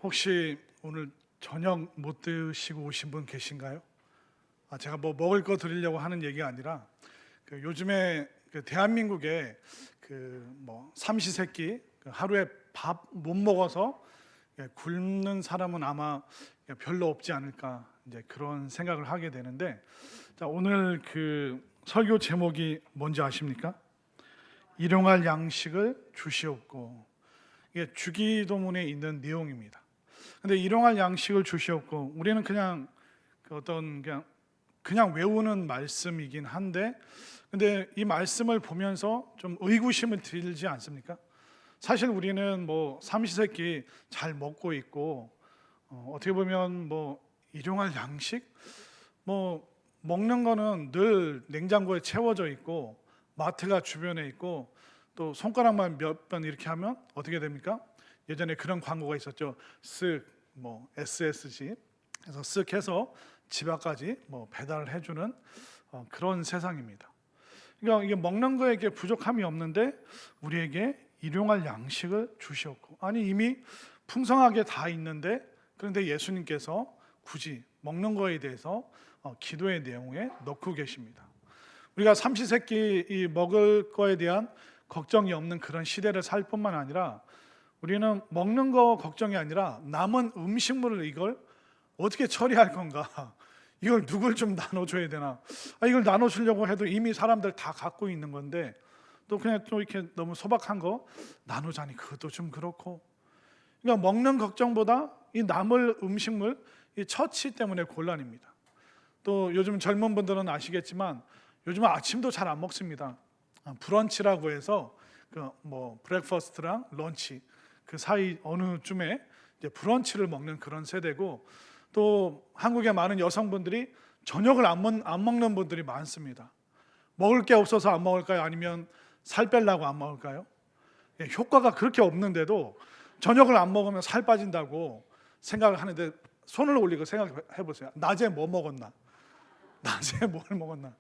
혹시 오늘 저녁 못 드시고 오신 분 계신가요? 제가 뭐 먹을 거 드리려고 하는 얘기가 아니라 요즘에 대한민국에 뭐 삼시세끼 하루에 밥 못 먹어서 굶는 사람은 아마 별로 없지 않을까, 이제 그런 생각을 하게 되는데, 자, 오늘 설교 제목이 뭔지 아십니까? 일용할 양식을 주시옵고. 이게 주기도문에 있는 내용입니다. 근데 일용할 양식을 주시옵고, 우리는 그냥 그냥 외우는 말씀이긴 한데, 근데 이 말씀을 보면서 좀 의구심을 들지 않습니까? 사실 우리는 뭐 삼시세끼 잘 먹고 있고, 어떻게 보면 뭐 일용할 양식, 뭐 먹는 거는 늘 냉장고에 채워져 있고 마트가 주변에 있고, 또 손가락만 몇 번 이렇게 하면 어떻게 됩니까? 예전에 그런 광고가 있었죠. 쓱 뭐 SSG 해서 쓱 해서 집 앞까지 뭐 배달을 해주는 그런 세상입니다. 그러니까 이게 먹는 거에게 부족함이 없는데 우리에게 일용할 양식을 주시옵고, 아니 이미 풍성하게 다 있는데, 그런데 예수님께서 굳이 먹는 거에 대해서 기도의 내용에 넣고 계십니다. 우리가 삼시세끼 이 먹을 거에 대한 걱정이 없는 그런 시대를 살 뿐만 아니라, 우리는 먹는 거 걱정이 아니라 남은 음식물을 이걸 어떻게 처리할 건가, 이걸 누굴 좀 나눠줘야 되나, 이걸 나눠주려고 해도 이미 사람들 다 갖고 있는 건데 또 그냥 또 이렇게 너무 소박한 거 나누자니 그것도 좀 그렇고. 그러니까 먹는 걱정보다 이 남을 음식물, 이 처치 때문에 곤란입니다. 또 요즘 젊은 분들은 아시겠지만 요즘은 아침도 잘 안 먹습니다. 브런치라고 해서 뭐 브렉퍼스트랑 런치 그 사이 어느 쯤에 이제 브런치를 먹는 그런 세대고, 또 한국의 많은 여성분들이 저녁을 안 먹는 분들이 많습니다. 먹을 게 없어서 안 먹을까요? 아니면 살 빼려고 안 먹을까요? 효과가 그렇게 없는데도 저녁을 안 먹으면 살 빠진다고 생각을 하는데, 손을 올리고 생각해 보세요. 낮에 뭐 먹었나? 낮에 뭘 먹었나?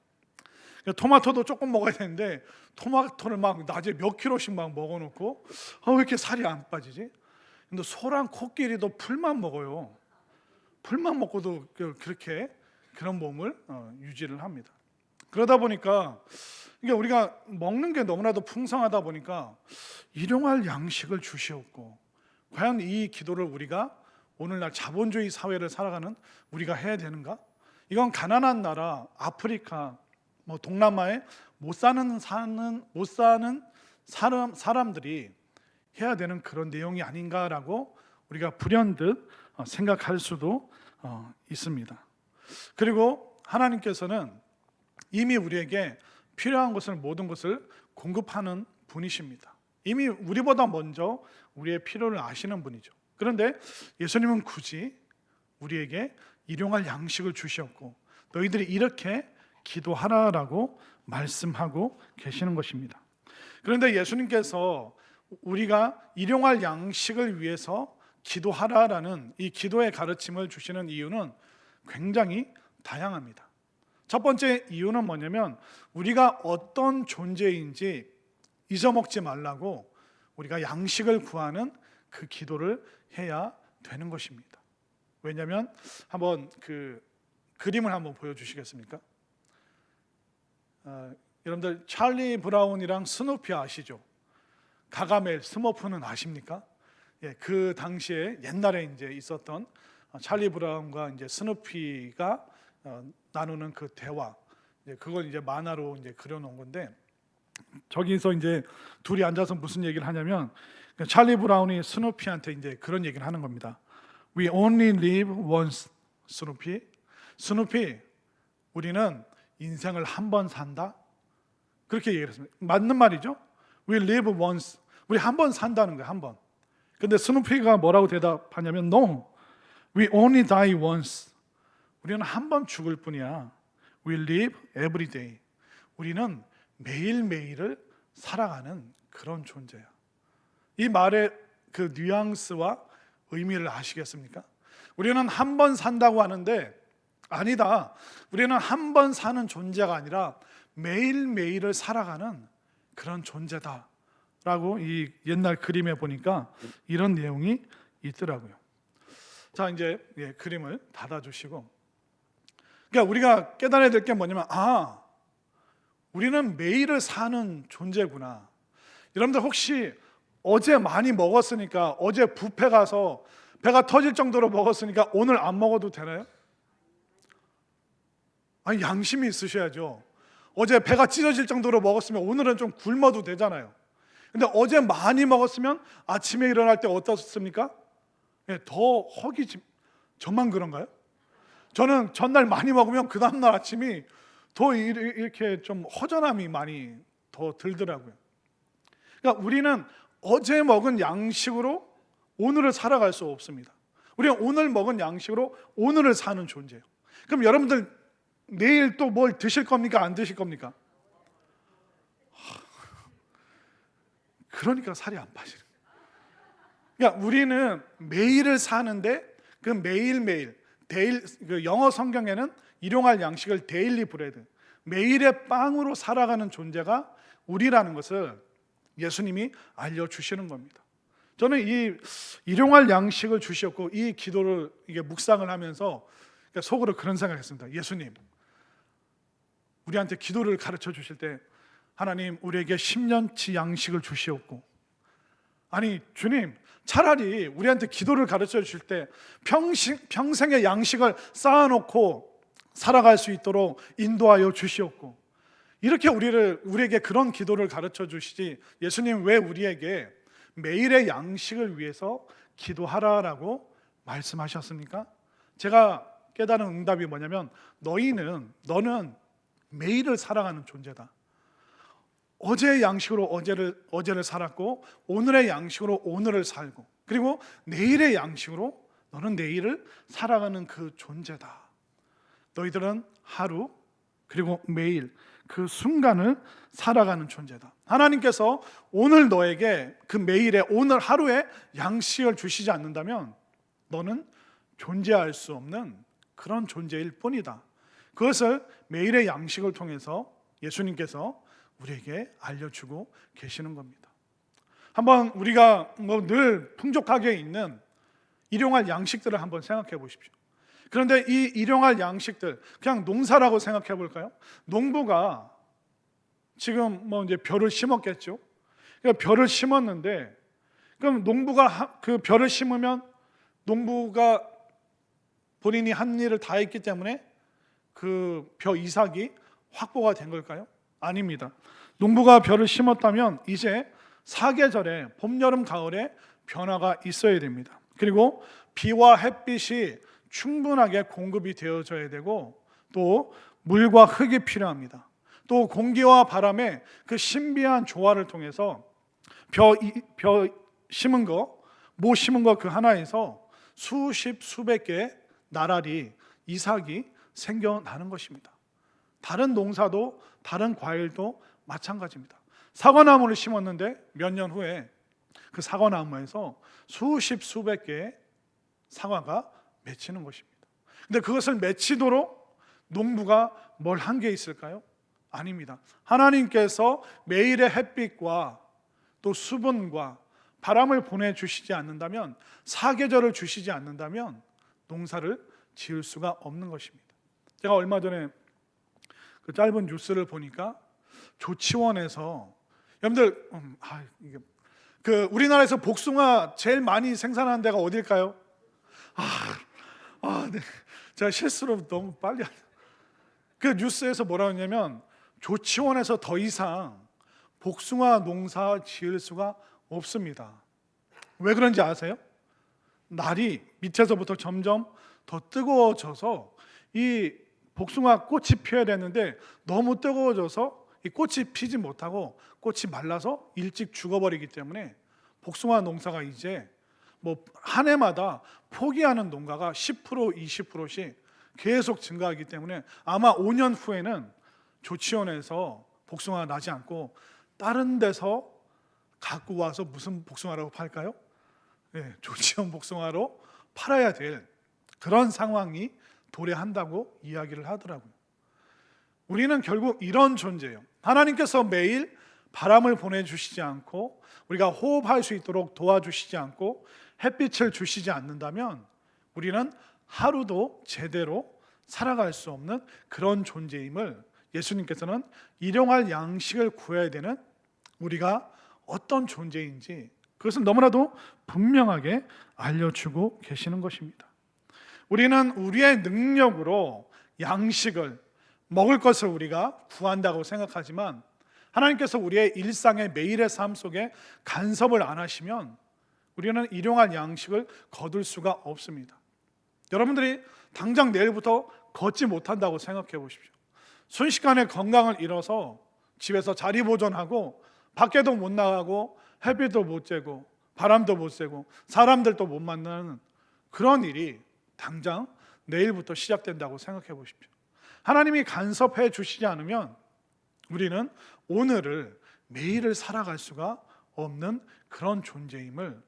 토마토도 조금 먹어야 되는데 토마토를 막 낮에 몇 킬로씩 막 먹어놓고 왜 이렇게 살이 안 빠지지? 근데 소랑 코끼리도 풀만 먹어요. 풀만 먹고도 그렇게 그런 몸을 유지를 합니다. 그러다 보니까 이게 우리가 먹는 게 너무나도 풍성하다 보니까 일용할 양식을 주시옵고, 과연 이 기도를 우리가 오늘날 자본주의 사회를 살아가는 우리가 해야 되는가? 이건 가난한 나라 아프리카, 뭐 동남아에 못 사는 사람들이 해야 되는 그런 내용이 아닌가라고 우리가 불현듯 생각할 수도 있습니다. 그리고 하나님께서는 이미 우리에게 필요한 것을, 모든 것을 공급하는 분이십니다. 이미 우리보다 먼저 우리의 필요를 아시는 분이죠. 그런데 예수님은 굳이 우리에게 일용할 양식을 주셨고, 너희들이 이렇게 기도하라라고 말씀하고 계시는 것입니다. 그런데 예수님께서 우리가 일용할 양식을 위해서 기도하라라는 이 기도의 가르침을 주시는 이유는 굉장히 다양합니다. 첫 번째 이유는 뭐냐면, 우리가 어떤 존재인지 잊어먹지 말라고 우리가 양식을 구하는 그 기도를 해야 되는 것입니다. 왜냐하면 한번 그림을 한번 보여주시겠습니까? 여러분들 찰리 브라운이랑 스누피 아시죠? 가가멜 스머프는 아십니까? 그 당시에 옛날에 이제 있었던 찰리 브라운과 이제 스누피가 나누는 그 대화, 그걸 이제 만화로 이제 그려놓은 건데, 저기서 이제 둘이 앉아서 무슨 얘기를 하냐면, 찰리 브라운이 스누피한테 이제 그런 얘기를 하는 겁니다. We only live once, 스누피. 스누피, 우리는 인생을 한 번 산다. 그렇게 얘기를 했습니다. 맞는 말이죠. We live once, 우리 한 번 산다는 거예요, 한 번. 근데 스누피가 뭐라고 대답하냐면, No, we only die once. 우리는 한 번 죽을 뿐이야. We live every day. 우리는 매일매일을 살아가는 그런 존재야. 이 말의 그 뉘앙스와 의미를 아시겠습니까? 우리는 한 번 산다고 하는데, 아니다, 우리는 한 번 사는 존재가 아니라 매일매일을 살아가는 그런 존재다 라고 이 옛날 그림에 보니까 이런 내용이 있더라고요. 자, 이제 그림을 닫아주시고, 그러니까 우리가 깨달아야 될 게 뭐냐면, 우리는 매일을 사는 존재구나. 여러분들 혹시 어제 많이 먹었으니까, 어제 뷔페 가서 배가 터질 정도로 먹었으니까 오늘 안 먹어도 되나요? 아니, 양심이 있으셔야죠. 어제 배가 찢어질 정도로 먹었으면 오늘은 좀 굶어도 되잖아요. 근데 어제 많이 먹었으면 아침에 일어날 때 어떻습니까? 더 허기짐. 저만 그런가요? 저는 전날 많이 먹으면 그 다음날 아침이 더 이렇게 좀 허전함이 많이 더 들더라고요. 그러니까 우리는 어제 먹은 양식으로 오늘을 살아갈 수 없습니다. 우리가 오늘 먹은 양식으로 오늘을 사는 존재예요. 그럼 여러분들 내일 또 뭘 드실 겁니까? 안 드실 겁니까? 그러니까 살이 안 빠지는 거예요. 그러니까 우리는 매일을 사는데 그 매일매일 그 영어 성경에는 일용할 양식을 데일리 브레드, 매일의 빵으로 살아가는 존재가 우리라는 것을 예수님이 알려주시는 겁니다. 저는 이 일용할 양식을 주셨고 이 기도를 묵상을 하면서 속으로 그런 생각했습니다. 예수님, 우리한테 기도를 가르쳐 주실 때 하나님 우리에게 10년치 양식을 주시옵고, 아니 주님, 차라리 우리한테 기도를 가르쳐 주실 때 평생의 양식을 쌓아놓고 살아갈 수 있도록 인도하여 주시옵고, 이렇게 우리에게 그런 기도를 가르쳐 주시지 예수님 왜 우리에게 매일의 양식을 위해서 기도하라라고 말씀하셨습니까? 제가 깨달은 응답이 뭐냐면, 너는 매일을 살아가는 존재다. 어제의 양식으로 어제를 살았고, 오늘의 양식으로 오늘을 살고, 그리고 내일의 양식으로 너는 내일을 살아가는 그 존재다. 너희들은 하루 그리고 매일 그 순간을 살아가는 존재다. 하나님께서 오늘 너에게 그 매일의 오늘 하루에 양식을 주시지 않는다면 너는 존재할 수 없는 그런 존재일 뿐이다. 그것을 매일의 양식을 통해서 예수님께서 우리에게 알려주고 계시는 겁니다. 한번 우리가 늘 풍족하게 있는 일용할 양식들을 한번 생각해 보십시오. 그런데 이 일용할 양식들, 그냥 농사라고 생각해 볼까요? 농부가 지금 이제 벼를 심었겠죠. 그러니까 벼를 심었는데, 그럼 농부가 그 벼를 심으면 농부가 본인이 한 일을 다 했기 때문에 그 벼 이삭이 확보가 된 걸까요? 아닙니다. 농부가 벼를 심었다면 이제 사계절에 봄, 여름, 가을에 변화가 있어야 됩니다. 그리고 비와 햇빛이 충분하게 공급이 되어져야 되고, 또 물과 흙이 필요합니다. 또 공기와 바람의 그 신비한 조화를 통해서 벼 심은 거, 모 심은 거 그 하나에서 수십 수백 개의 나란히 이삭이 생겨나는 것입니다. 다른 농사도 다른 과일도 마찬가지입니다. 사과나무를 심었는데 몇 년 후에 그 사과나무에서 수십 수백 개의 사과가 맺히는 것입니다. 근데 그것을 맺히도록 농부가 뭘 한 게 있을까요? 아닙니다. 하나님께서 매일의 햇빛과 또 수분과 바람을 보내주시지 않는다면, 사계절을 주시지 않는다면 농사를 지을 수가 없는 것입니다. 제가 얼마 전에 그 짧은 뉴스를 보니까 조치원에서, 여러분들 그 우리나라에서 복숭아 제일 많이 생산하는 데가 어딜까요? 네. 제가 실수로 너무 빨리 그 뉴스에서 뭐라고 했냐면, 조치원에서 더 이상 복숭아 농사 지을 수가 없습니다. 왜 그런지 아세요? 날이 밑에서부터 점점 더 뜨거워져서 이 복숭아 꽃이 피어야 되는데 너무 뜨거워져서 이 꽃이 피지 못하고 꽃이 말라서 일찍 죽어버리기 때문에 복숭아 농사가 이제 한 해마다 포기하는 농가가 10%, 20%씩 계속 증가하기 때문에 아마 5년 후에는 조치원에서 복숭아가 나지 않고 다른 데서 갖고 와서 무슨 복숭아라고 팔까요? 조치원 복숭아로 팔아야 될 그런 상황이 도래한다고 이야기를 하더라고요. 우리는 결국 이런 존재예요. 하나님께서 매일 바람을 보내주시지 않고 우리가 호흡할 수 있도록 도와주시지 않고 햇빛을 주시지 않는다면 우리는 하루도 제대로 살아갈 수 없는 그런 존재임을 예수님께서는 일용할 양식을 구해야 되는 우리가 어떤 존재인지 그것은 너무나도 분명하게 알려주고 계시는 것입니다. 우리는 우리의 능력으로 양식을 먹을 것을 우리가 구한다고 생각하지만 하나님께서 우리의 일상의 매일의 삶 속에 간섭을 안 하시면 우리는 일용할 양식을 거둘 수가 없습니다. 여러분들이 당장 내일부터 걷지 못한다고 생각해 보십시오. 순식간에 건강을 잃어서 집에서 자리 보존하고 밖에도 못 나가고 햇빛도 못 쬐고 바람도 못 쐬고 사람들도 못 만나는 그런 일이 당장 내일부터 시작된다고 생각해 보십시오. 하나님이 간섭해 주시지 않으면 우리는 오늘을 매일을 살아갈 수가 없는 그런 존재임을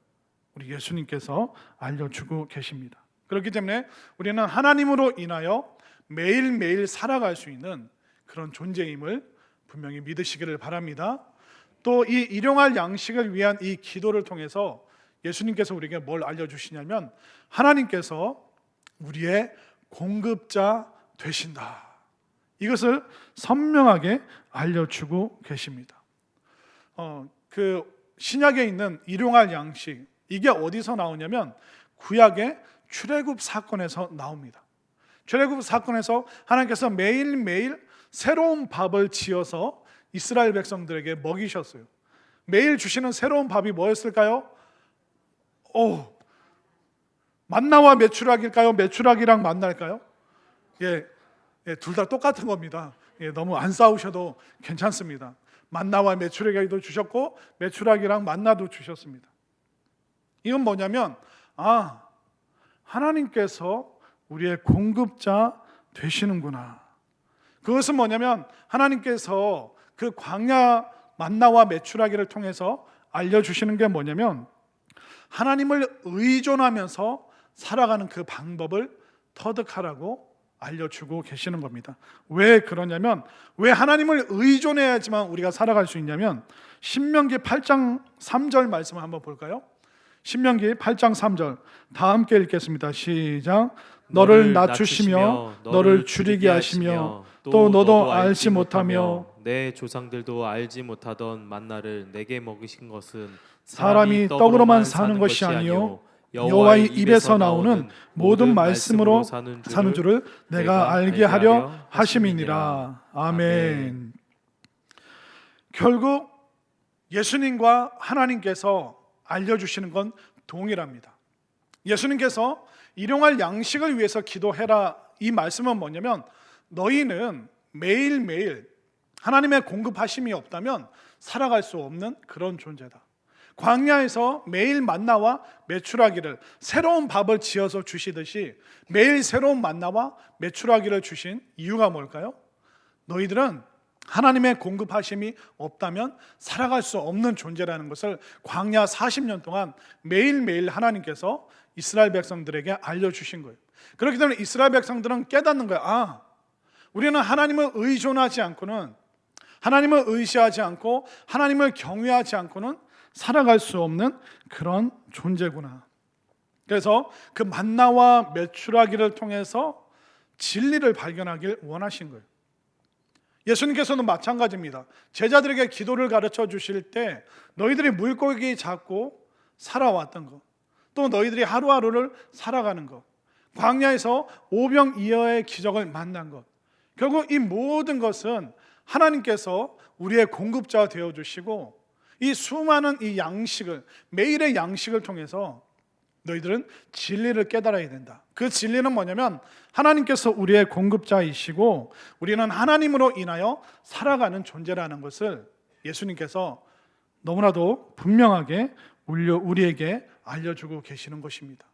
우리 예수님께서 알려주고 계십니다. 그렇기 때문에 우리는 하나님으로 인하여 매일매일 살아갈 수 있는 그런 존재임을 분명히 믿으시기를 바랍니다. 또 이 일용할 양식을 위한 이 기도를 통해서 예수님께서 우리에게 뭘 알려주시냐면 하나님께서 우리의 공급자 되신다. 이것을 선명하게 알려주고 계십니다. 그 신약에 있는 일용할 양식, 이게 어디서 나오냐면 구약의 출애굽 사건에서 나옵니다. 출애굽 사건에서 하나님께서 매일매일 새로운 밥을 지어서 이스라엘 백성들에게 먹이셨어요. 매일 주시는 새로운 밥이 뭐였을까요? 만나와 메추락일까요? 메추락이랑 만날까요? 둘 다 똑같은 겁니다. 너무 안 싸우셔도 괜찮습니다. 만나와 메추라기도 주셨고 메추라기랑 만나도 주셨습니다. 이건 뭐냐면 하나님께서 우리의 공급자 되시는구나. 그것은 뭐냐면 하나님께서 그 광야 만나와 메추라기를 통해서 알려주시는 게 뭐냐면 하나님을 의존하면서 살아가는 그 방법을 터득하라고 알려주고 계시는 겁니다. 왜 그러냐면 왜 하나님을 의존해야지만 우리가 살아갈 수 있냐면 신명기 8장 3절 말씀을 한번 볼까요? 신명기 8장 3절 다 함께 읽겠습니다. 시작. 너를 낮추시며 너를 줄이게 하시며 또 너도 알지 못하며 내 조상들도 알지 못하던 만나를 내게 먹이신 것은 사람이 떡으로만 사는 것이 아니요 여호와의 입에서 나오는 모든 말씀으로 사는 줄을 내가 알게 하려 하심이니라. 아멘. 결국 예수님과 하나님께서 알려주시는 건 동일합니다. 예수님께서 일용할 양식을 위해서 기도해라, 이 말씀은 뭐냐면 너희는 매일매일 하나님의 공급하심이 없다면 살아갈 수 없는 그런 존재다. 광야에서 매일 만나와 메추라기를 새로운 밥을 지어서 주시듯이 매일 새로운 만나와 메추라기를 주신 이유가 뭘까요? 너희들은 하나님의 공급하심이 없다면 살아갈 수 없는 존재라는 것을 광야 40년 동안 매일매일 하나님께서 이스라엘 백성들에게 알려주신 거예요. 그렇기 때문에 이스라엘 백성들은 깨닫는 거예요. 우리는 하나님을 의존하지 않고는, 하나님을 의시하지 않고 하나님을 경외하지 않고는 살아갈 수 없는 그런 존재구나. 그래서 그 만나와 메추라기를 통해서 진리를 발견하길 원하신 거예요. 예수님께서는 마찬가지입니다. 제자들에게 기도를 가르쳐 주실 때 너희들이 물고기 잡고 살아왔던 것, 또 너희들이 하루하루를 살아가는 것, 광야에서 오병이어의 기적을 만난 것, 결국 이 모든 것은 하나님께서 우리의 공급자가 되어주시고 이 수많은 이 양식을, 매일의 양식을 통해서 너희들은 진리를 깨달아야 된다. 그 진리는 뭐냐면 하나님께서 우리의 공급자이시고 우리는 하나님으로 인하여 살아가는 존재라는 것을 예수님께서 너무나도 분명하게 우리에게 알려주고 계시는 것입니다.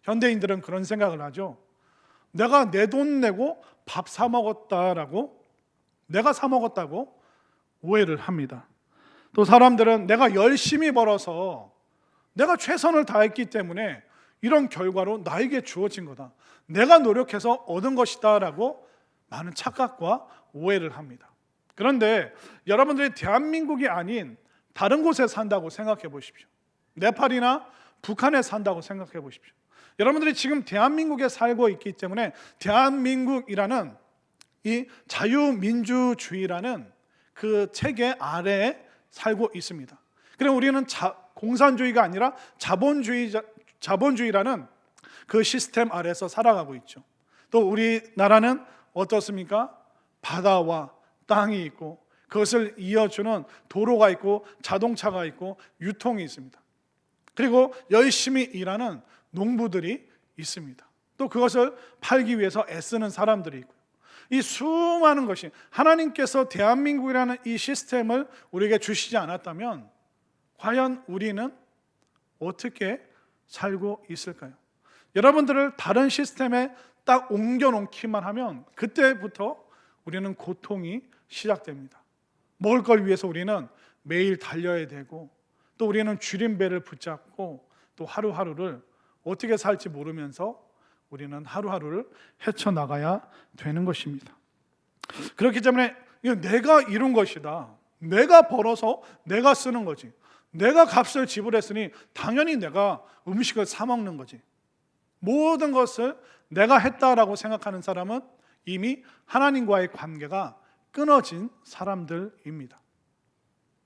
현대인들은 그런 생각을 하죠. 내가 내 돈 내고 밥 사 먹었다라고, 내가 사 먹었다고 오해를 합니다. 또 사람들은 내가 열심히 벌어서 내가 최선을 다했기 때문에 이런 결과로 나에게 주어진 거다, 내가 노력해서 얻은 것이다 라고 많은 착각과 오해를 합니다. 그런데 여러분들이 대한민국이 아닌 다른 곳에 산다고 생각해 보십시오. 네팔이나 북한에 산다고 생각해 보십시오. 여러분들이 지금 대한민국에 살고 있기 때문에 대한민국이라는 이 자유민주주의라는 그 체계 아래에 살고 있습니다. 그럼 우리는 공산주의가 아니라 자본주의라는 그 시스템 아래에서 살아가고 있죠. 또 우리나라는 어떻습니까? 바다와 땅이 있고 그것을 이어주는 도로가 있고 자동차가 있고 유통이 있습니다. 그리고 열심히 일하는 농부들이 있습니다. 또 그것을 팔기 위해서 애쓰는 사람들이 있고요. 이 수많은 것이 하나님께서 대한민국이라는 이 시스템을 우리에게 주시지 않았다면 과연 우리는 어떻게 살고 있을까요? 여러분들을 다른 시스템에 딱 옮겨놓기만 하면 그때부터 우리는 고통이 시작됩니다. 먹을 걸 위해서 우리는 매일 달려야 되고 또 우리는 줄임배를 붙잡고 또 하루하루를 어떻게 살지 모르면서 우리는 하루하루를 헤쳐나가야 되는 것입니다. 그렇기 때문에 이거 내가 이룬 것이다. 내가 벌어서 내가 쓰는 거지. 내가 값을 지불했으니 당연히 내가 음식을 사 먹는 거지. 모든 것을 내가 했다라고 생각하는 사람은 이미 하나님과의 관계가 끊어진 사람들입니다.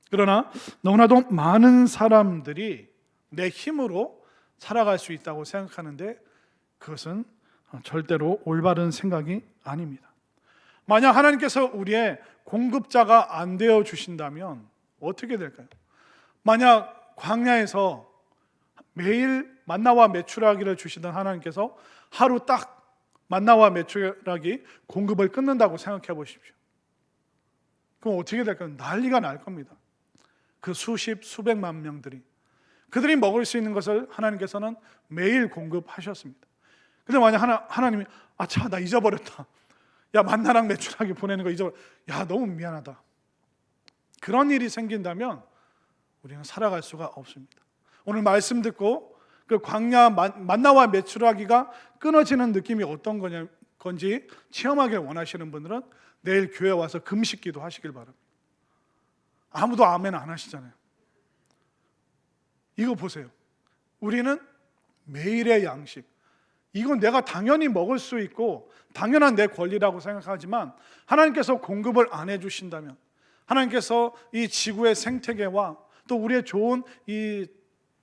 그러나 너무나도 많은 사람들이 내 힘으로 살아갈 수 있다고 생각하는데 그것은 절대로 올바른 생각이 아닙니다. 만약 하나님께서 우리의 공급자가 안 되어 주신다면 어떻게 될까요? 만약 광야에서 매일 만나와 메추라기를 주시던 하나님께서 하루 딱 만나와 메추라기 공급을 끊는다고 생각해 보십시오. 그럼 어떻게 될까요? 난리가 날 겁니다. 그 수십, 수백만 명들이 그들이 먹을 수 있는 것을 하나님께서는 매일 공급하셨습니다. 근데 만약 하나님이 나 잊어버렸다. 야, 만나랑 메추라기 보내는 거 잊어버렸다. 야, 너무 미안하다. 그런 일이 생긴다면 우리는 살아갈 수가 없습니다. 오늘 말씀 듣고 그 광야 만나와 메추라기가 끊어지는 느낌이 어떤 건지 체험하길 원하시는 분들은 내일 교회 와서 금식기도 하시길 바랍니다. 아무도 아멘 안 하시잖아요. 이거 보세요. 우리는 매일의 양식, 이건 내가 당연히 먹을 수 있고 당연한 내 권리라고 생각하지만 하나님께서 공급을 안 해주신다면, 하나님께서 이 지구의 생태계와 또 우리의 좋은 이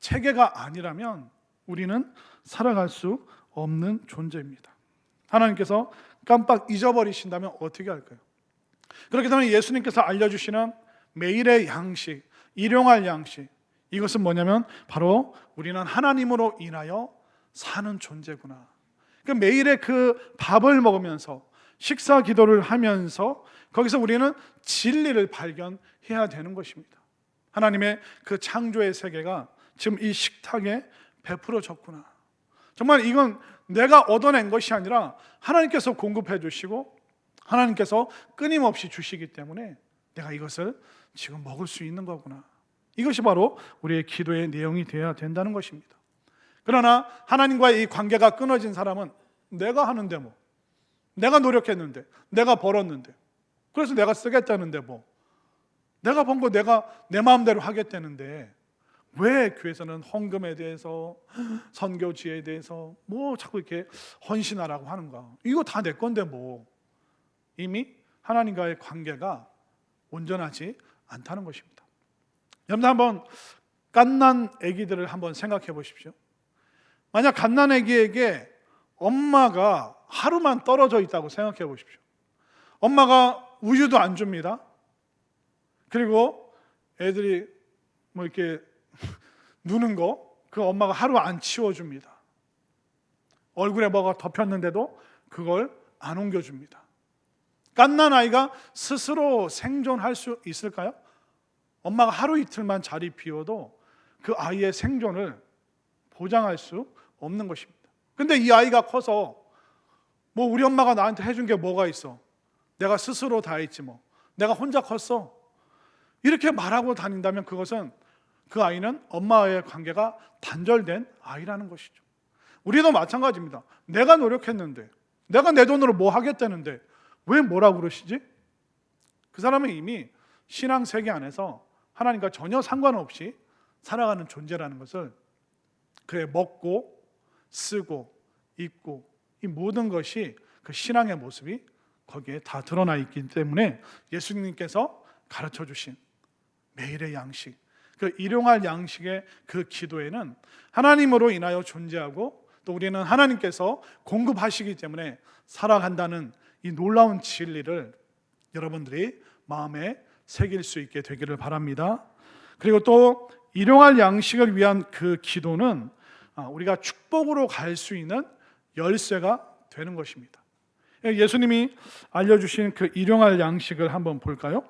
체계가 아니라면 우리는 살아갈 수 없는 존재입니다. 하나님께서 깜빡 잊어버리신다면 어떻게 할까요? 그렇기 때문에 예수님께서 알려주시는 매일의 양식, 일용할 양식, 이것은 뭐냐면 바로 우리는 하나님으로 인하여 사는 존재구나. 그러니까 매일의 그 밥을 먹으면서 식사 기도를 하면서 거기서 우리는 진리를 발견해야 되는 것입니다. 하나님의 그 창조의 세계가 지금 이 식탁에 베풀어졌구나. 정말 이건 내가 얻어낸 것이 아니라 하나님께서 공급해 주시고 하나님께서 끊임없이 주시기 때문에 내가 이것을 지금 먹을 수 있는 거구나. 이것이 바로 우리의 기도의 내용이 되어야 된다는 것입니다. 그러나 하나님과의 이 관계가 끊어진 사람은 내가 하는데 뭐, 내가 노력했는데, 내가 벌었는데, 그래서 내가 쓰겠다는데 뭐, 내가 번 거 내가 내 마음대로 하겠다는데 왜 교회에서는 헌금에 대해서, 선교지에 대해서 뭐 자꾸 이렇게 헌신하라고 하는가? 이거 다 내 건데 뭐. 이미 하나님과의 관계가 온전하지 않다는 것입니다. 여러분 한번 갓난 아기들을 한번 생각해 보십시오. 만약 갓난 아기에게 엄마가 하루만 떨어져 있다고 생각해 보십시오. 엄마가 우유도 안 줍니다. 그리고 애들이 뭐 이렇게 누는 거, 그 엄마가 하루 안 치워줍니다. 얼굴에 뭐가 덮였는데도 그걸 안 옮겨줍니다. 갓난 아이가 스스로 생존할 수 있을까요? 엄마가 하루 이틀만 자리 비워도 그 아이의 생존을 보장할 수 없는 것입니다. 근데 이 아이가 커서 뭐 우리 엄마가 나한테 해준 게 뭐가 있어? 내가 스스로 다 했지 뭐. 내가 혼자 컸어. 이렇게 말하고 다닌다면 그것은 그 아이는 엄마와의 관계가 단절된 아이라는 것이죠. 우리도 마찬가지입니다. 내가 노력했는데, 내가 내 돈으로 뭐 하겠다는데 왜 뭐라고 그러시지? 그 사람은 이미 신앙 세계 안에서 하나님과 전혀 상관없이 살아가는 존재라는 것을 그의 먹고 쓰고 입고 이 모든 것이 그 신앙의 모습이 거기에 다 드러나 있기 때문에 예수님께서 가르쳐 주신 매일의 양식, 그 일용할 양식의 그 기도에는 하나님으로 인하여 존재하고 또 우리는 하나님께서 공급하시기 때문에 살아간다는 이 놀라운 진리를 여러분들이 마음에 새길 수 있게 되기를 바랍니다. 그리고 또 일용할 양식을 위한 그 기도는 우리가 축복으로 갈 수 있는 열쇠가 되는 것입니다. 예수님이 알려주신 그 일용할 양식을 한번 볼까요?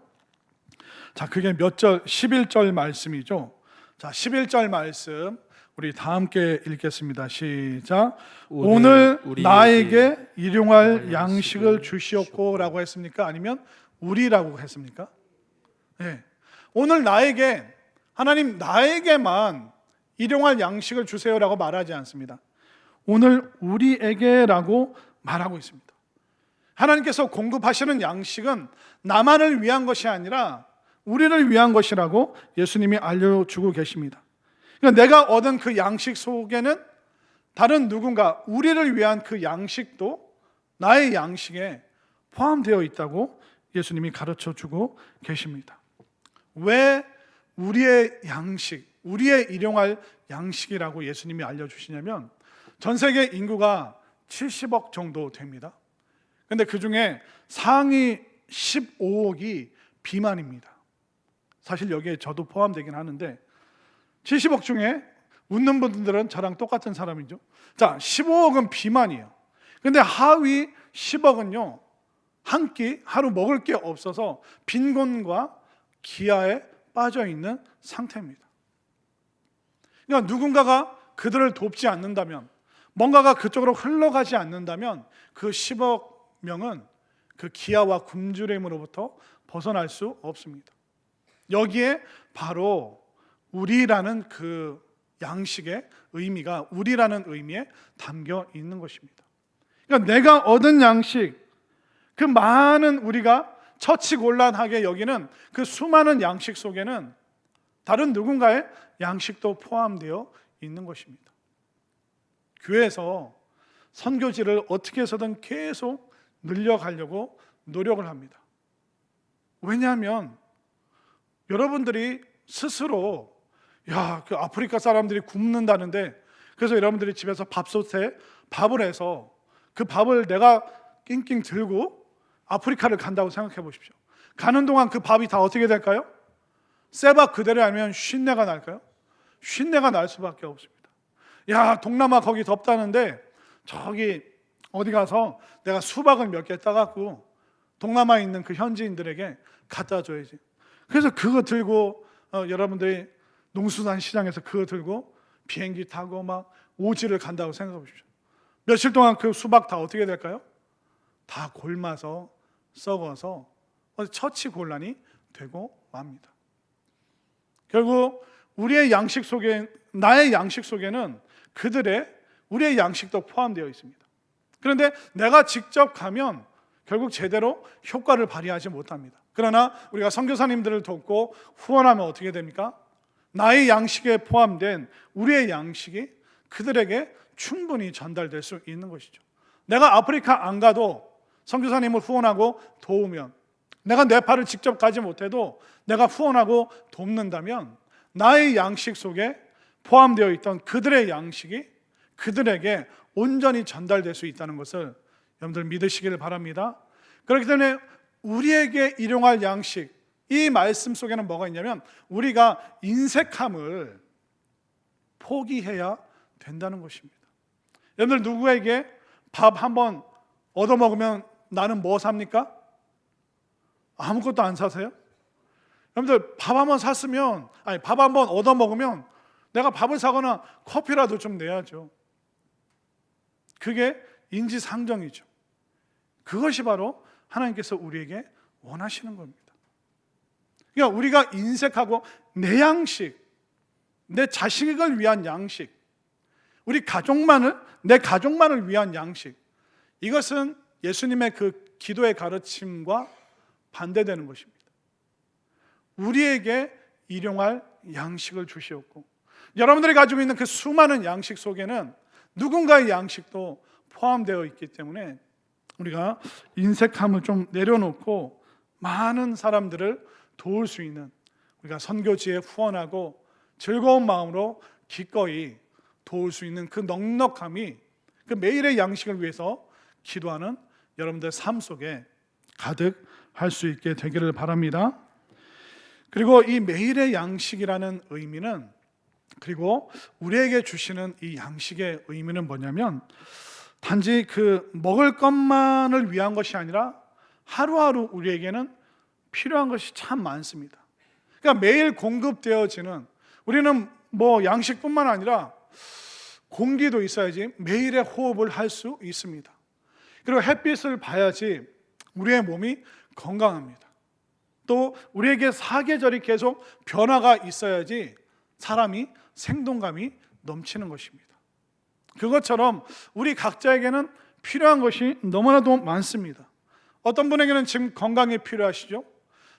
자, 그게 몇 절? 11절 말씀이죠. 자, 11절 말씀 우리 다 함께 읽겠습니다. 시작. 오늘 나에게 일용할 양식을 주시옵고 라고 했습니까? 아니면 우리라고 했습니까? 네. 오늘 나에게, 하나님 나에게만 일용할 양식을 주세요라고 말하지 않습니다. 오늘 우리에게라고 말하고 있습니다. 하나님께서 공급하시는 양식은 나만을 위한 것이 아니라 우리를 위한 것이라고 예수님이 알려주고 계십니다. 그러니까 내가 얻은 그 양식 속에는 다른 누군가, 우리를 위한 그 양식도 나의 양식에 포함되어 있다고 예수님이 가르쳐주고 계십니다. 왜 우리의 양식, 우리의 일용할 양식이라고 예수님이 알려주시냐면 전 세계 인구가 70억 정도 됩니다. 근데 그 중에 상위 15억이 비만입니다. 사실 여기에 저도 포함되긴 하는데 70억 중에 웃는 분들은 저랑 똑같은 사람이죠. 자, 15억은 비만이에요. 근데 하위 10억은요, 한 끼 하루 먹을 게 없어서 빈곤과 기아에 빠져 있는 상태입니다. 그러니까 누군가가 그들을 돕지 않는다면, 뭔가가 그쪽으로 흘러가지 않는다면 그 10억 명은 그 기아와 굶주림으로부터 벗어날 수 없습니다. 여기에 바로 우리라는 그 양식의 의미가, 우리라는 의미에 담겨 있는 것입니다. 그러니까 내가 얻은 양식, 그 많은 우리가 처치곤란하게 여기는 그 수많은 양식 속에는 다른 누군가의 양식도 포함되어 있는 것입니다. 교회에서 선교지를 어떻게 해서든 계속 늘려가려고 노력을 합니다. 왜냐하면 여러분들이 스스로 그 아프리카 사람들이 굶는다는데, 그래서 여러분들이 집에서 밥솥에 밥을 해서 그 밥을 내가 낑낑 들고 아프리카를 간다고 생각해 보십시오. 가는 동안 그 밥이 다 어떻게 될까요? 쇠밥 그대로 아니면 쉰내가 날까요? 쉰내가 날 수밖에 없습니다. 동남아 거기 덥다는데 저기 어디 가서 내가 수박을 몇 개 따갖고 동남아에 있는 그 현지인들에게 갖다 줘야지. 그래서 그거 들고 여러분들이 농수산 시장에서 그거 들고 비행기 타고 막 오지를 간다고 생각해 보십시오. 며칠 동안 그 수박 다 어떻게 될까요? 다 골마서 썩어서 처치곤란이 되고 맙니다. 결국 우리의 양식 속에, 나의 양식 속에는 우리의 양식도 포함되어 있습니다. 그런데 내가 직접 가면 결국 제대로 효과를 발휘하지 못합니다. 그러나 우리가 선교사님들을 돕고 후원하면 어떻게 됩니까? 나의 양식에 포함된 우리의 양식이 그들에게 충분히 전달될 수 있는 것이죠. 내가 아프리카 안 가도 선교사님을 후원하고 도우면, 내가 네팔을 직접 가지 못해도 내가 후원하고 돕는다면 나의 양식 속에 포함되어 있던 그들의 양식이 그들에게 온전히 전달될 수 있다는 것을 여러분들 믿으시기를 바랍니다. 그렇기 때문에 우리에게 일용할 양식, 이 말씀 속에는 뭐가 있냐면 우리가 인색함을 포기해야 된다는 것입니다. 여러분들 누구에게 밥 한번 얻어먹으면 나는 뭐 삽니까? 아무것도 안 사세요? 여러분들 밥 한번 샀으면, 밥 한번 얻어먹으면 내가 밥을 사거나 커피라도 좀 내야죠. 그게 인지상정이죠. 그것이 바로 하나님께서 우리에게 원하시는 겁니다. 그러니까 우리가 인색하고 내 양식, 내 자식을 위한 양식, 내 가족만을 위한 양식, 이것은 예수님의 그 기도의 가르침과 반대되는 것입니다. 우리에게 일용할 양식을 주시옵고, 여러분들이 가지고 있는 그 수많은 양식 속에는 누군가의 양식도 포함되어 있기 때문에 우리가 인색함을 좀 내려놓고 많은 사람들을 도울 수 있는, 우리가 선교지에 후원하고 즐거운 마음으로 기꺼이 도울 수 있는 그 넉넉함이, 그 매일의 양식을 위해서 기도하는 여러분들 삶 속에 가득할 수 있게 되기를 바랍니다. 그리고 이 매일의 양식이라는 의미는, 그리고 우리에게 주시는 이 양식의 의미는 뭐냐면, 단지 그 먹을 것만을 위한 것이 아니라 하루하루 우리에게는 필요한 것이 참 많습니다. 그러니까 매일 공급되어지는, 우리는 뭐 양식뿐만 아니라 공기도 있어야지 매일의 호흡을 할 수 있습니다. 그리고 햇빛을 봐야지 우리의 몸이 건강합니다. 또 우리에게 사계절이 계속 변화가 있어야지 사람이 생동감이 넘치는 것입니다. 그것처럼 우리 각자에게는 필요한 것이 너무나도 많습니다. 어떤 분에게는 지금 건강이 필요하시죠?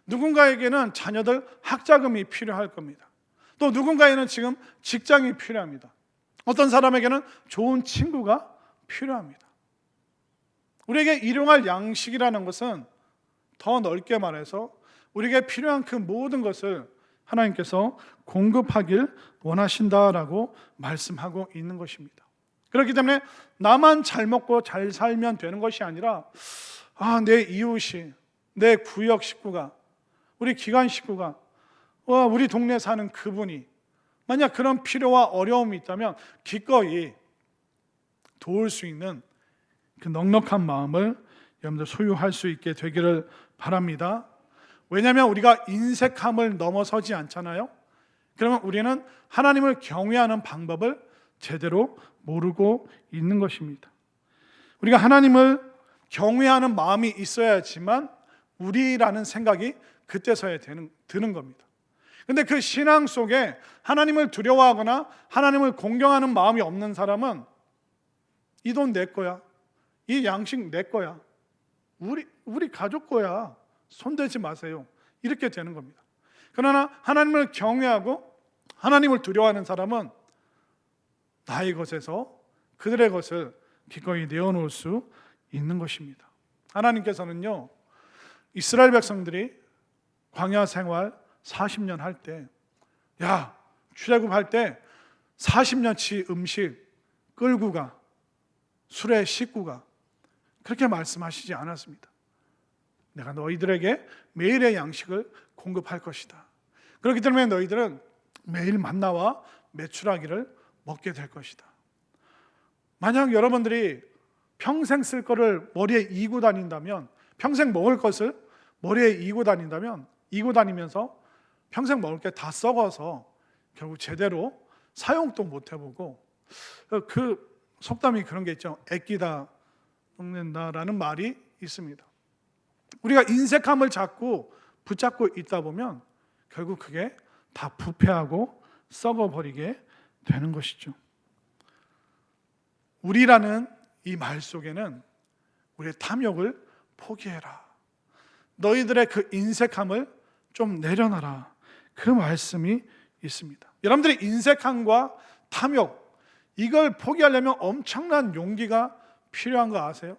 누군가에게는 자녀들 학자금이 필요할 겁니다. 또 누군가에는 지금 직장이 필요합니다. 어떤 사람에게는 좋은 친구가 필요합니다. 우리에게 일용할 양식이라는 것은 더 넓게 말해서 우리에게 필요한 그 모든 것을 하나님께서 공급하길 원하신다라고 말씀하고 있는 것입니다. 그렇기 때문에 나만 잘 먹고 잘 살면 되는 것이 아니라, 내 이웃이, 내 구역 식구가, 우리 기관 식구가, 우리 동네 사는 그분이 만약 그런 필요와 어려움이 있다면 기꺼이 도울 수 있는 그 넉넉한 마음을 여러분들 소유할 수 있게 되기를 바랍니다. 왜냐하면 우리가 인색함을 넘어서지 않잖아요. 그러면 우리는 하나님을 경외하는 방법을 제대로 모르고 있는 것입니다. 우리가 하나님을 경외하는 마음이 있어야지만 우리라는 생각이 그때서야 드는 겁니다. 근데 그 신앙 속에 하나님을 두려워하거나 하나님을 공경하는 마음이 없는 사람은 이 돈 내 거야, 이 양식 내 거야, 우리 가족 거야, 손대지 마세요, 이렇게 되는 겁니다. 그러나 하나님을 경외하고 하나님을 두려워하는 사람은 나의 것에서 그들의 것을 기꺼이 내어놓을 수 있는 것입니다. 하나님께서는요, 이스라엘 백성들이 광야 생활 40년 할 때, 출애굽할 때 40년치 음식 끌고 가, 수레 싣고 가, 그렇게 말씀하시지 않았습니다. 내가 너희들에게 매일의 양식을 공급할 것이다. 그렇기 때문에 너희들은 매일 만나와 메추라기를 먹게 될 것이다. 만약 여러분들이 평생 쓸 거를 머리에 이고 다닌다면, 평생 먹을 것을 머리에 이고 다니면서 평생 먹을 게 다 썩어서 결국 제대로 사용도 못 해보고, 그 속담이 그런 게 있죠. 애끼다 먹는다라는 말이 있습니다. 우리가 인색함을 자꾸 붙잡고 있다 보면 결국 그게 다 부패하고 썩어버리게 되는 것이죠. 우리라는 이 말 속에는 우리의 탐욕을 포기해라, 너희들의 그 인색함을 좀 내려놔라, 그 말씀이 있습니다. 여러분들이 인색함과 탐욕, 이걸 포기하려면 엄청난 용기가 필요한 거 아세요?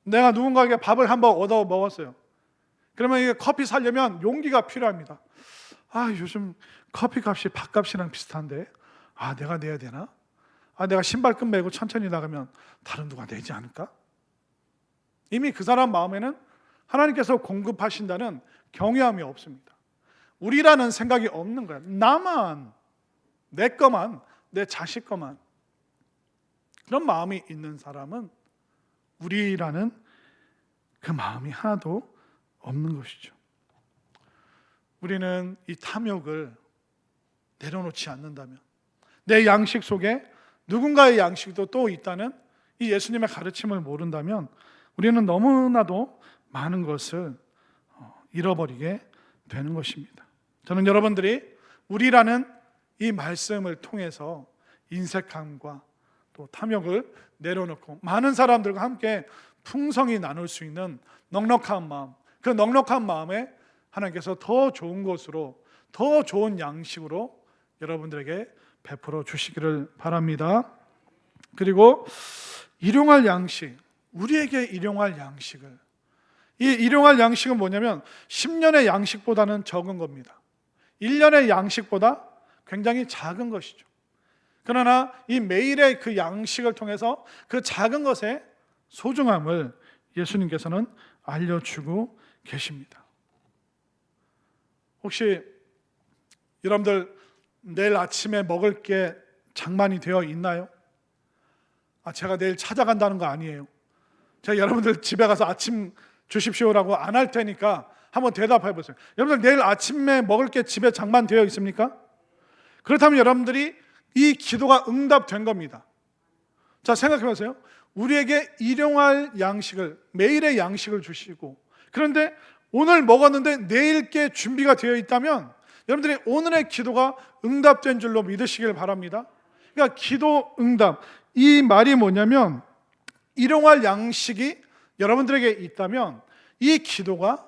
내가 누군가에게 밥을 한번 얻어 먹었어요. 그러면 이게 커피 사려면 용기가 필요합니다. 요즘 커피 값이 밥값이랑 비슷한데 내가 내야 되나? 내가 신발끈 매고 천천히 나가면 다른 누가 내지 않을까? 이미 그 사람 마음에는 하나님께서 공급하신다는 경외함이 없습니다. 우리라는 생각이 없는 거야. 나만, 내 거만, 내 자식 거만. 그런 마음이 있는 사람은 우리라는 그 마음이 하나도 없는 것이죠. 우리는 이 탐욕을 내려놓지 않는다면, 내 양식 속에 누군가의 양식도 또 있다는 이 예수님의 가르침을 모른다면 우리는 너무나도 많은 것을 잃어버리게 되는 것입니다. 저는 여러분들이 우리라는 이 말씀을 통해서 인색함과 또 탐욕을 내려놓고 많은 사람들과 함께 풍성히 나눌 수 있는 넉넉한 마음, 그 넉넉한 마음에 하나님께서 더 좋은 것으로, 더 좋은 양식으로 여러분들에게 베풀어 주시기를 바랍니다. 그리고 일용할 양식, 우리에게 일용할 양식을, 이 일용할 양식은 뭐냐면 10년의 양식보다는 적은 겁니다. 1년의 양식보다 굉장히 작은 것이죠. 그러나 이 매일의 그 양식을 통해서 그 작은 것의 소중함을 예수님께서는 알려주고 계십니다. 혹시 여러분들 내일 아침에 먹을 게 장만이 되어 있나요? 제가 내일 찾아간다는 거 아니에요. 제가 여러분들 집에 가서 아침 주십시오라고 안 할 테니까 한번 대답해 보세요. 여러분들 내일 아침에 먹을 게 집에 장만되어 있습니까? 그렇다면 여러분들이 이 기도가 응답된 겁니다. 자, 생각해 보세요. 우리에게 일용할 양식을, 매일의 양식을 주시고, 그런데 오늘 먹었는데 내일 게 준비가 되어 있다면 여러분들이 오늘의 기도가 응답된 줄로 믿으시길 바랍니다. 그러니까 기도 응답, 이 말이 뭐냐면 일용할 양식이 여러분들에게 있다면 이 기도가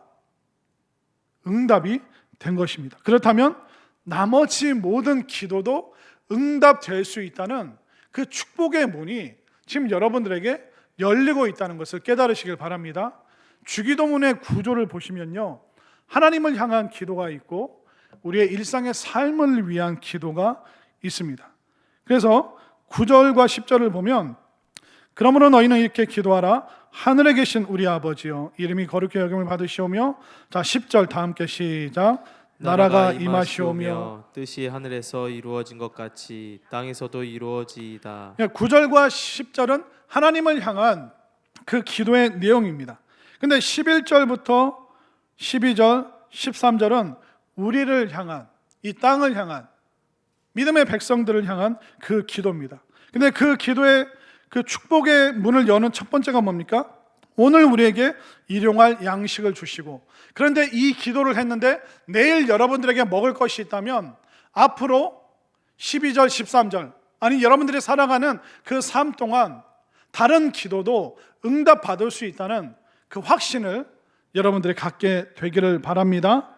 응답이 된 것입니다. 그렇다면 나머지 모든 기도도 응답될 수 있다는 그 축복의 문이 지금 여러분들에게 열리고 있다는 것을 깨달으시길 바랍니다. 주기도문의 구조를 보시면요, 하나님을 향한 기도가 있고 우리의 일상의 삶을 위한 기도가 있습니다. 그래서 9절과 10절을 보면, 그러므로 너희는 이렇게 기도하라. 하늘에 계신 우리 아버지여, 이름이 거룩히 여김을 받으시오며, 자 10절 다 함께 시작. 나라가 임하시오며 뜻이 하늘에서 이루어진 것 같이 땅에서도 이루어지이다. 9절과 10절은 하나님을 향한 그 기도의 내용입니다. 근데 11절부터 12절, 13절은 우리를 향한, 이 땅을 향한, 믿음의 백성들을 향한 그 기도입니다. 근데 그 기도의 그 축복의 문을 여는 첫 번째가 뭡니까? 오늘 우리에게 일용할 양식을 주시고, 그런데 이 기도를 했는데 내일 여러분들에게 먹을 것이 있다면 앞으로 12절, 13절, 아니 여러분들이 살아가는 그 삶 동안 다른 기도도 응답받을 수 있다는 그 확신을 여러분들이 갖게 되기를 바랍니다.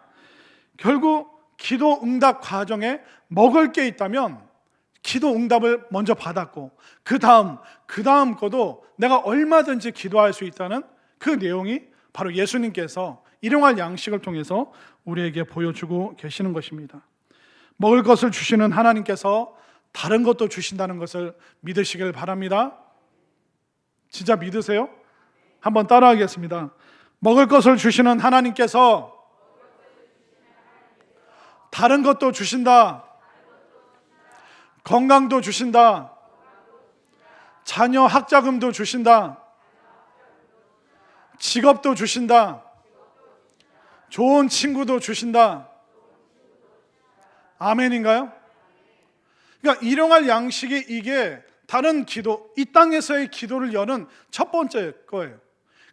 결국 기도 응답 과정에 먹을 게 있다면 기도 응답을 먼저 받았고 그 다음 거도 내가 얼마든지 기도할 수 있다는 그 내용이 바로 예수님께서 일용할 양식을 통해서 우리에게 보여주고 계시는 것입니다. 먹을 것을 주시는 하나님께서 다른 것도 주신다는 것을 믿으시길 바랍니다. 진짜 믿으세요? 한번 따라하겠습니다. 먹을 것을 주시는 하나님께서 다른 것도 주신다. 건강도 주신다. 자녀 학자금도 주신다. 직업도 주신다. 좋은 친구도 주신다. 아멘인가요? 그러니까 일용할 양식이 이게 다른 기도, 이 땅에서의 기도를 여는 첫 번째 거예요.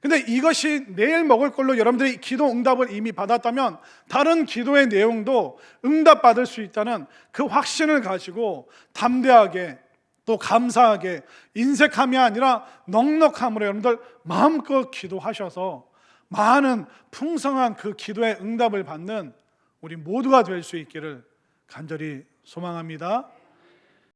근데 이것이 내일 먹을 걸로 여러분들이 기도 응답을 이미 받았다면 다른 기도의 내용도 응답받을 수 있다는 그 확신을 가지고 담대하게 또 감사하게 인색함이 아니라 넉넉함으로 여러분들 마음껏 기도하셔서 많은 풍성한 그 기도의 응답을 받는 우리 모두가 될 수 있기를 간절히 소망합니다.